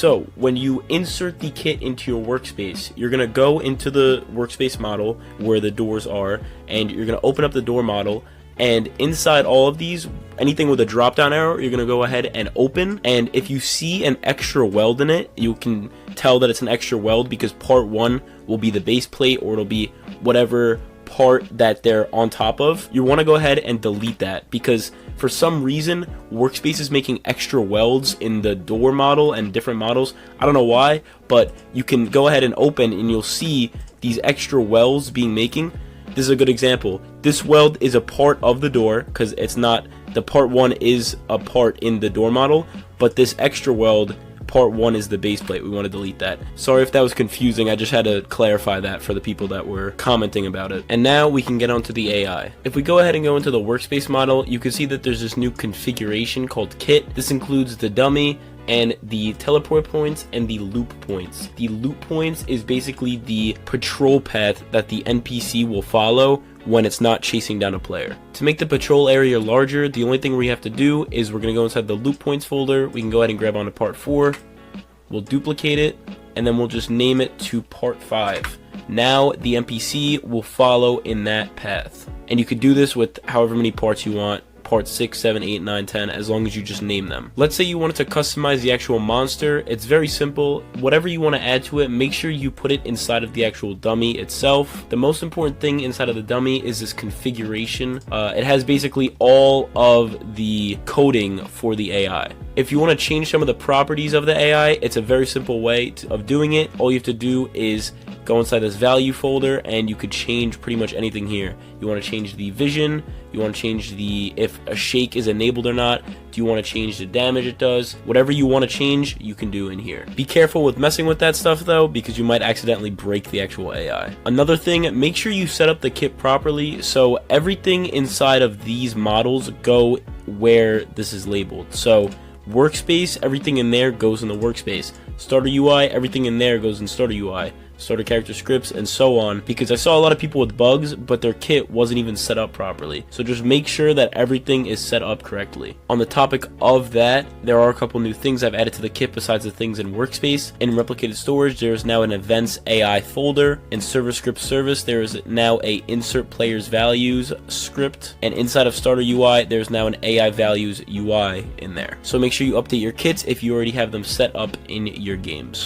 So when you insert the kit into your workspace, you're going to go into the workspace model where the doors are, and you're going to open up the door model. And inside all of these, anything with a drop down arrow, you're going to go ahead and open. And if you see an extra weld in it, you can tell that it's an extra weld because part 1 will be the base plate, or it'll be whatever part that they're on top of. You want to go ahead and delete that, because for some reason Workspace is making extra welds in the door model and different models. I don't know why, but you can go ahead and open and you'll see these extra welds being making. This is a good example. This weld is a part of the door because it's not, the part 1 is a part in the door model, but this extra weld, part 1 is the base plate. We want to delete that. Sorry if that was confusing. I just had to clarify that for the people that were commenting about it. And now we can get onto the AI. If we go ahead and go into the workspace model, you can see that there's this new configuration called kit. This includes the dummy and the teleport points and the loop points. The loop points is basically the patrol path that the NPC will follow when it's not chasing down a player. To make the patrol area larger, the only thing we have to do is we're going to go inside the loop points folder. We can go ahead and grab onto part 4. We'll duplicate it, and then we'll just name it to part 5. Now the NPC will follow in that path. And you could do this with however many parts you want. Parts 6, 7, 8, 9, 10, as long as you just name them. Let's say you wanted to customize the actual monster. It's very simple. Whatever you want to add to it, make sure you put it inside of the actual dummy itself. The most important thing inside of the dummy is this configuration. It has basically all of the coding for the AI. If you want to change some of the properties of the AI, it's a very simple way of doing it. All you have to do is go inside this value folder, and you could change pretty much anything here. You want to change the vision, you want to change the if a shake is enabled or not, do you want to change the damage it does, whatever you want to change you can do in here. Be careful with messing with that stuff though, because you might accidentally break the actual AI. Another thing, make sure you set up the kit properly so everything inside of these models go where this is labeled. So workspace, everything in there goes in the workspace. Starter UI, everything in there goes in starter UI. Starter character scripts, and so on, because I saw a lot of people with bugs, but their kit wasn't even set up properly. So just make sure that everything is set up correctly. On the topic of that, there are a couple new things I've added to the kit besides the things in workspace. In replicated storage, there is now an events AI folder. In server script service, there is now a insert players values script, and inside of starter UI, there's now an AI values UI in there. So make sure you update your kits if you already have them set up in your games.